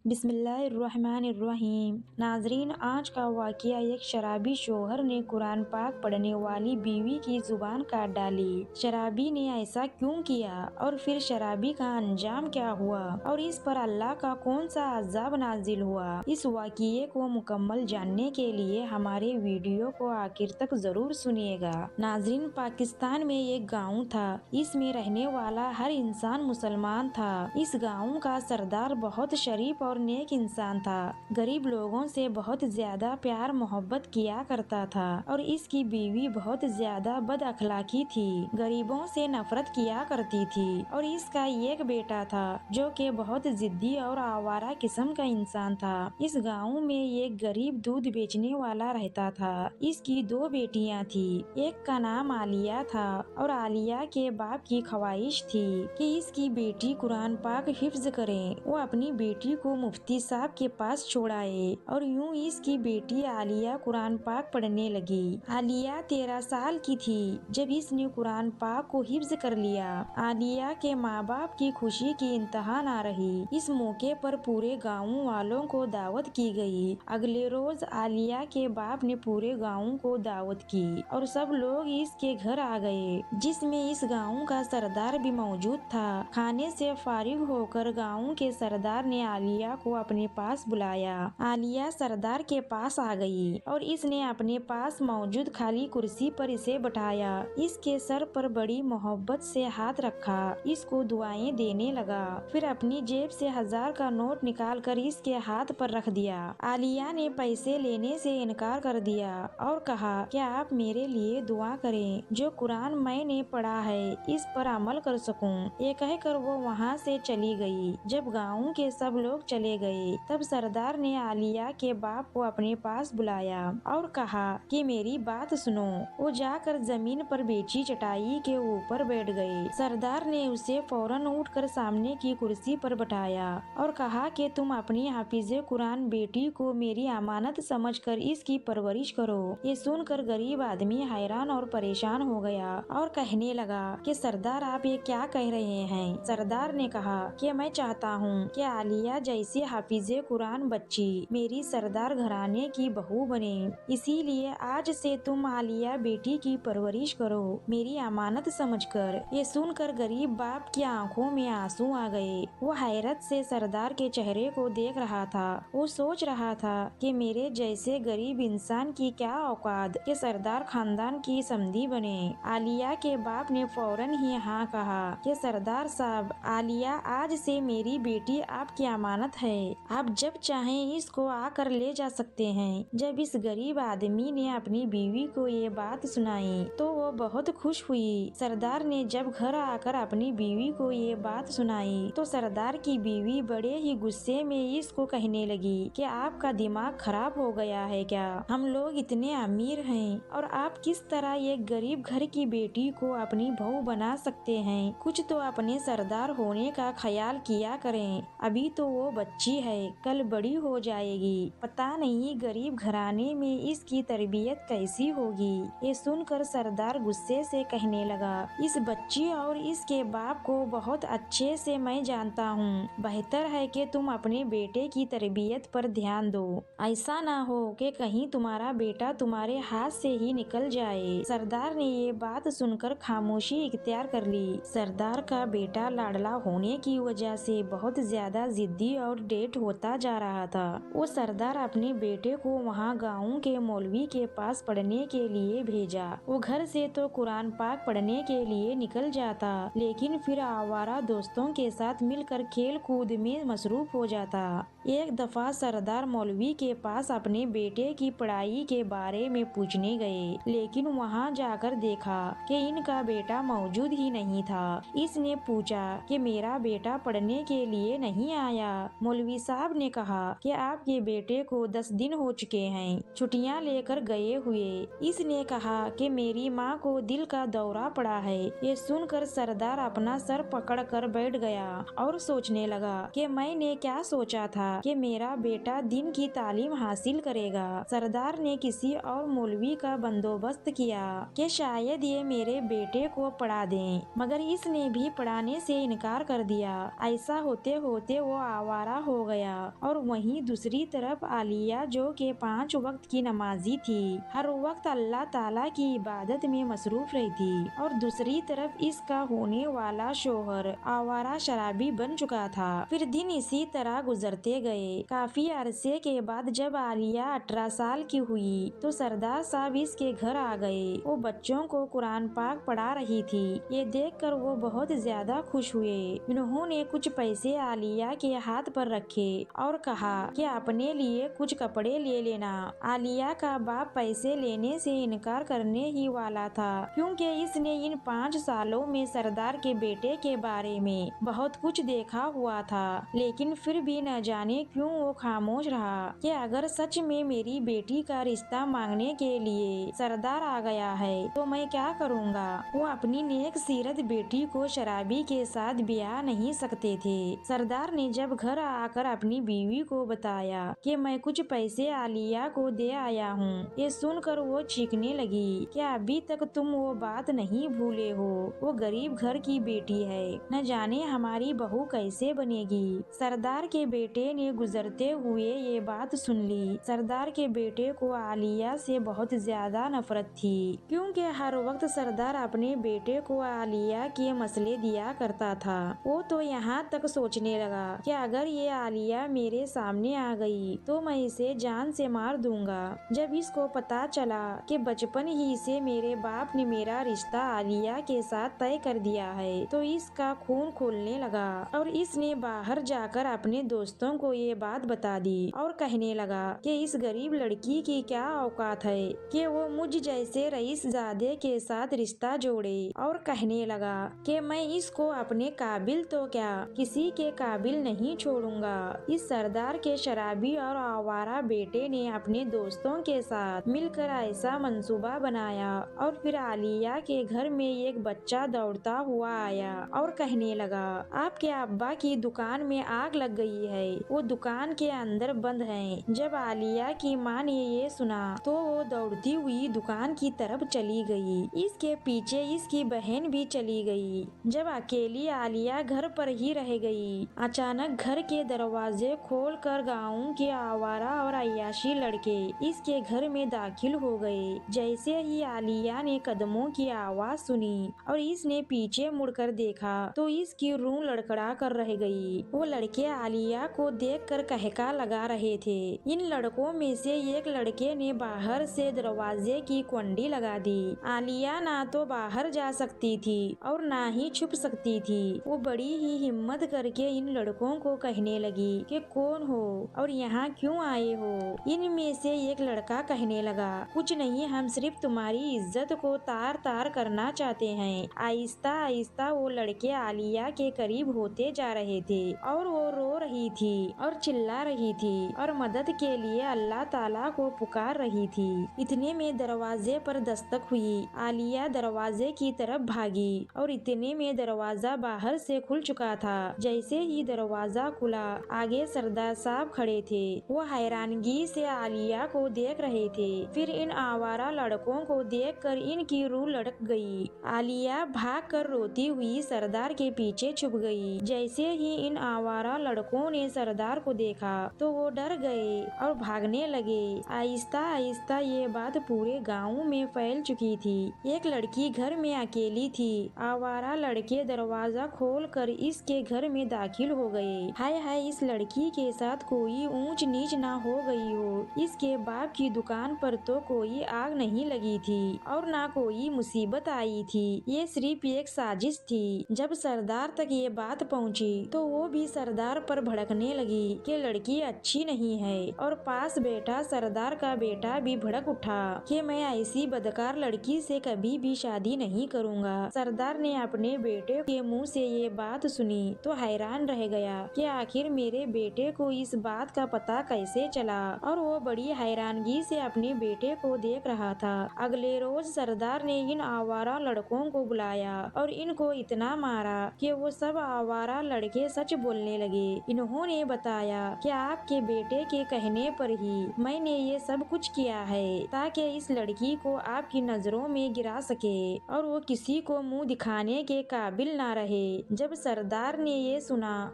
بسم اللہ الرحمن الرحیم۔ ناظرین، آج کا واقعہ ایک شرابی شوہر نے قرآن پاک پڑھنے والی بیوی کی زبان کاٹ ڈالی۔ شرابی نے ایسا کیوں کیا اور پھر شرابی کا انجام کیا ہوا اور اس پر اللہ کا کون سا عذاب نازل ہوا؟ اس واقعے کو مکمل جاننے کے لیے ہمارے ویڈیو کو آخر تک ضرور سنیے گا۔ ناظرین، پاکستان میں ایک گاؤں تھا۔ اس میں رہنے والا ہر انسان مسلمان تھا۔ اس گاؤں کا سردار بہت شریف اور نیک انسان تھا۔ غریب لوگوں سے بہت زیادہ پیار محبت کیا کرتا تھا اور اس کی بیوی بہت زیادہ بد اخلاقی تھی، غریبوں سے نفرت کیا کرتی تھی اور اس کا ایک بیٹا تھا جو کہ بہت ضدی اور آوارہ قسم کا انسان تھا۔ اس گاؤں میں ایک غریب دودھ بیچنے والا رہتا تھا۔ اس کی دو بیٹیاں تھیں، ایک کا نام عالیہ تھا اور عالیہ کے باپ کی خواہش تھی کہ اس کی بیٹی قرآن پاک حفظ کرے۔ وہ اپنی بیٹی کو مفتی صاحب کے پاس چھوڑائے اور یوں اس کی بیٹی عالیہ قرآن پاک پڑھنے لگی۔ عالیہ 13 سال کی تھی جب اس نے قرآن پاک کو حفظ کر لیا۔ عالیہ کے ماں باپ کی خوشی کی انتہا نہ رہی۔ اس موقع پر پورے گاؤں والوں کو دعوت کی گئی۔ اگلے روز عالیہ کے باپ نے پورے گاؤں کو دعوت کی اور سب لوگ اس کے گھر آ گئے، جس میں اس گاؤں کا سردار بھی موجود تھا۔ کھانے سے فارغ ہو کر گاؤں کے سردار نے عالیہ کو اپنے پاس بلایا۔ عالیہ سردار کے پاس آ گئی اور اس نے اپنے پاس موجود خالی کرسی پر اسے بٹھایا۔ اس کے سر پر بڑی محبت سے ہاتھ رکھا، اس کو دعائیں دینے لگا، پھر اپنی جیب سے 1000 کا نوٹ نکال کر اس کے ہاتھ پر رکھ دیا۔ عالیہ نے پیسے لینے سے انکار کر دیا اور کہا کہ آپ میرے لیے دعا کریں، جو قرآن میں نے پڑھا ہے اس پر عمل کر سکوں۔ یہ کہہ کر وہ وہاں سے چلی گئی۔ جب گاؤں کے سب لوگ چلے گئے تب سردار نے عالیہ کے باپ کو اپنے پاس بلایا اور کہا کہ میری بات سنو۔ وہ جا کر زمین پر بچھی چٹائی کے اوپر بیٹھ گئے۔ سردار نے اسے فوراً اٹھ کر سامنے کی کرسی پر بٹھایا اور کہا کہ تم اپنی حافظ قرآن بیٹی کو میری امانت سمجھ کر اس کی پرورش کرو۔ یہ سن کر غریب آدمی حیران اور پریشان ہو گیا اور کہنے لگا کہ سردار آپ یہ کیا کہہ رہے ہیں؟ سردار نے کہا کہ میں چاہتا ہوں کہ عالیہ جیسی حافظ قرآن بچی میری سردار گھرانے کی بہو بنے، اسی لیے آج سے تم عالیہ بیٹی کی پرورش کرو میری امانت سمجھ کر۔ یہ سن کر غریب باپ کی آنکھوں میں آنسو آ گئے۔ وہ حیرت سے سردار کے چہرے کو دیکھ رہا تھا۔ وہ سوچ رہا تھا کہ میرے جیسے غریب انسان کی کیا اوقات کہ سردار خاندان کی سمدھی بنے۔ عالیہ کے باپ نے فوراً ہی ہاں کہا کہ سردار صاحب، عالیہ آج سے میری بیٹی آپ کی امانت ہے، آپ جب چاہیں اس کو آ کر لے جا سکتے ہیں۔ جب اس غریب آدمی نے اپنی بیوی کو یہ بات سنائی تو وہ بہت خوش ہوئی۔ سردار نے جب گھر آ کر اپنی بیوی کو یہ بات سنائی تو سردار کی بیوی بڑے ہی غصے میں اس کو کہنے لگی کہ آپ کا دماغ خراب ہو گیا ہے کیا؟ ہم لوگ اتنے امیر ہیں اور آپ کس طرح ایک غریب گھر کی بیٹی کو اپنی بہو بنا سکتے ہیں؟ کچھ تو اپنے سردار ہونے کا خیال کیا کریں۔ ابھی تو وہ بچی ہے، کل بڑی ہو جائے گی، پتہ نہیں غریب گھرانے میں اس کی تربیت کیسی ہوگی۔ یہ سن کر سردار غصے سے کہنے لگا، اس بچی اور اس کے باپ کو بہت اچھے سے میں جانتا ہوں، بہتر ہے کہ تم اپنے بیٹے کی تربیت پر دھیان دو، ایسا نہ ہو کہ کہیں تمہارا بیٹا تمہارے ہاتھ سے ہی نکل جائے۔ سردار نے یہ بات سن کر خاموشی اختیار کر لی۔ سردار کا بیٹا لاڈلا ہونے کی وجہ سے بہت زیادہ ضدی اور ڈیٹ ہوتا جا رہا تھا۔ وہ سردار اپنے بیٹے کو وہاں گاؤں کے مولوی کے پاس پڑھنے کے لیے بھیجا۔ وہ گھر سے تو قرآن پاک پڑھنے کے لیے نکل جاتا، لیکن پھر آوارہ دوستوں کے ساتھ مل کر کھیل کود میں مصروف ہو جاتا۔ ایک دفعہ سردار مولوی کے پاس اپنے بیٹے کی پڑھائی کے بارے میں پوچھنے گئے، لیکن وہاں جا کر دیکھا کہ ان کا بیٹا موجود ہی نہیں تھا۔ اس نے پوچھا کہ میرا بیٹا پڑھنے کے لیے نہیں آیا؟ مولوی صاحب نے کہا کہ آپ کے بیٹے کو 10 دن ہو چکے ہیں چھٹیاں لے کر گئے ہوئے۔ اس نے کہا کہ میری ماں کو دل کا دورہ پڑا ہے۔ یہ سن کر سردار اپنا سر پکڑ کر بیٹھ گیا اور سوچنے لگا کہ میں نے کیا سوچا تھا کہ میرا بیٹا دین کی تعلیم حاصل کرے گا۔ سردار نے کسی اور مولوی کا بندوبست کیا کہ شاید یہ میرے بیٹے کو پڑھا دیں، مگر اس نے بھی پڑھانے سے انکار کر دیا۔ ایسا ہوتے ہوتے وہ آوارہ بڑا ہو گیا، اور وہیں دوسری طرف عالیہ جو کہ 5 وقت کی نمازی تھی، ہر وقت اللہ تعالیٰ کی عبادت میں مصروف رہتی، اور دوسری طرف اس کا ہونے والا شوہر آوارہ شرابی بن چکا تھا۔ پھر دن اسی طرح گزرتے گئے۔ کافی عرصے کے بعد جب عالیہ 18 سال کی ہوئی تو سردار صاحب اس کے گھر آ گئے۔ وہ بچوں کو قرآن پاک پڑھا رہی تھی۔ یہ دیکھ کر وہ بہت زیادہ خوش ہوئے۔ انہوں نے کچھ پیسے عالیہ کے ہاتھ پر رکھے اور کہا کہ اپنے لیے کچھ کپڑے لے لینا۔ عالیہ کا باپ پیسے لینے سے انکار کرنے ہی والا تھا، کیونکہ اس نے ان 5 سالوں میں سردار کے بیٹے کے بارے میں بہت کچھ دیکھا ہوا تھا، لیکن پھر بھی نہ جانے کیوں وہ خاموش رہا کہ اگر سچ میں میری بیٹی کا رشتہ مانگنے کے لیے سردار آ گیا ہے تو میں کیا کروں گا۔ وہ اپنی نیک سیرت بیٹی کو شرابی کے ساتھ بیاہ نہیں سکتے تھے۔ سردار نے جب گھر آ کر اپنی بیوی کو بتایا کہ میں کچھ پیسے عالیہ کو دے آیا ہوں، یہ سن کر وہ چیخنے لگی کہ ابھی تک تم وہ بات نہیں بھولے ہو، وہ غریب گھر کی بیٹی ہے، نہ جانے ہماری بہو کیسے بنے گی۔ سردار کے بیٹے نے گزرتے ہوئے یہ بات سن لی۔ سردار کے بیٹے کو عالیہ سے بہت زیادہ نفرت تھی، کیونکہ ہر وقت سردار اپنے بیٹے کو عالیہ کے مسئلے دیا کرتا تھا۔ وہ تو یہاں تک سوچنے لگا کہ اگر یہ عالیہ میرے سامنے آ گئی تو میں اسے جان سے مار دوں گا۔ جب اس کو پتا چلا کہ بچپن ہی سے میرے باپ نے میرا رشتہ عالیہ کے ساتھ طے کر دیا ہے تو اس کا خون کھولنے لگا، اور اس نے باہر جا کر اپنے دوستوں کو یہ بات بتا دی اور کہنے لگا کہ اس غریب لڑکی کی کیا اوقات ہے کہ وہ مجھ جیسے رئیس زادے کے ساتھ رشتہ جوڑے، اور کہنے لگا کہ میں اس کو اپنے قابل تو کیا کسی کے قابل نہیں چھوڑوں گا۔ اس سردار کے شرابی اور آوارہ بیٹے نے اپنے دوستوں کے ساتھ مل کر ایسا منصوبہ بنایا، اور پھر عالیہ کے گھر میں ایک بچہ دوڑتا ہوا آیا اور کہنے لگا آپ کے ابا کی دکان میں آگ لگ گئی ہے، وہ دکان کے اندر بند ہیں۔ جب عالیہ کی ماں نے یہ سنا تو وہ دوڑتی ہوئی دکان کی طرف چلی گئی، اس کے پیچھے اس کی بہن بھی چلی گئی۔ جب اکیلی عالیہ گھر پر ہی رہ گئی، اچانک گھر کے دروازے کھول کر گاؤں کے آوارہ اور عیاشی لڑکے اس کے گھر میں داخل ہو گئے۔ جیسے ہی عالیہ نے قدموں کی آواز سنی اور اس نے پیچھے مڑ کر دیکھا تو اس کی روح لڑکھڑا کر رہ گئی۔ وہ لڑکے عالیہ کو دیکھ کر کہکا لگا رہے تھے۔ ان لڑکوں میں سے ایک لڑکے نے باہر سے دروازے کی کنڈی لگا دی۔ عالیہ نہ تو باہر جا سکتی تھی اور نہ ہی چھپ سکتی تھی۔ وہ بڑی ہی ہمت کر کے ان لڑکوں کو کہنے لگی کہ کون ہو اور یہاں کیوں آئے ہو۔ ان میں سے ایک لڑکا کہنے لگا کچھ نہیں، ہم صرف تمہاری عزت کو تار تار کرنا چاہتے ہیں۔ آہستہ آہستہ وہ لڑکے عالیہ کے قریب ہوتے جا رہے تھے، اور وہ رو رہی تھی اور چلا رہی تھی اور مدد کے لیے اللہ تعالیٰ کو پکار رہی تھی۔ اتنے میں دروازے پر دستک ہوئی۔ عالیہ دروازے کی طرف بھاگی اور اتنے میں دروازہ باہر سے کھل چکا تھا۔ جیسے ہی دروازہ کھلا، آگے سردار صاحب کھڑے تھے۔ وہ حیرانگی سے عالیہ کو دیکھ رہے تھے، پھر ان آوارہ لڑکوں کو دیکھ کر ان کی روح لڑک گئی۔ عالیہ بھاگ کر روتی ہوئی سردار کے پیچھے چھپ گئی۔ جیسے ہی ان آوارہ لڑکوں نے سردار کو دیکھا تو وہ ڈر گئے اور بھاگنے لگے۔ آہستہ آہستہ یہ بات پورے گاؤں میں پھیل چکی تھی۔ ایک لڑکی گھر میں اکیلی تھی۔ آوارہ لڑکے دروازہ کھول کر اس کے گھر میں داخل ہو گئے۔ ہائے ہائے، اس لڑکی کے ساتھ کوئی اونچ نیچ نہ ہو گئی ہو۔ اس کے باپ کی دکان پر تو کوئی آگ نہیں لگی تھی اور نہ کوئی مصیبت آئی تھی، یہ صرف ایک سازش تھی۔ جب سردار تک یہ بات پہنچی تو وہ بھی سردار پر بھڑکنے لگی کہ لڑکی اچھی نہیں ہے، اور پاس بیٹھا سردار کا بیٹا بھی بھڑک اٹھا کہ میں ایسی بدکار لڑکی سے کبھی بھی شادی نہیں کروں گا۔ سردار نے اپنے بیٹے کے منہ سے یہ بات سنی تو حیران رہ گیا کہ آخر میرے بیٹے کو اس بات کا پتہ کیسے چلا، اور وہ بڑی حیرانگی سے اپنے بیٹے کو دیکھ رہا تھا۔ اگلے روز سردار نے ان آوارہ لڑکوں کو بلایا اور ان کو اتنا مارا کہ وہ سب آوارہ لڑکے سچ بولنے لگے۔ انہوں نے بتایا کہ آپ کے بیٹے کے کہنے پر ہی میں نے یہ سب کچھ کیا ہے تاکہ اس لڑکی کو آپ کی نظروں میں گرا سکے اور وہ کسی کو منہ دکھانے کے قابل نہ رہے۔ جب سردار نے یہ سنا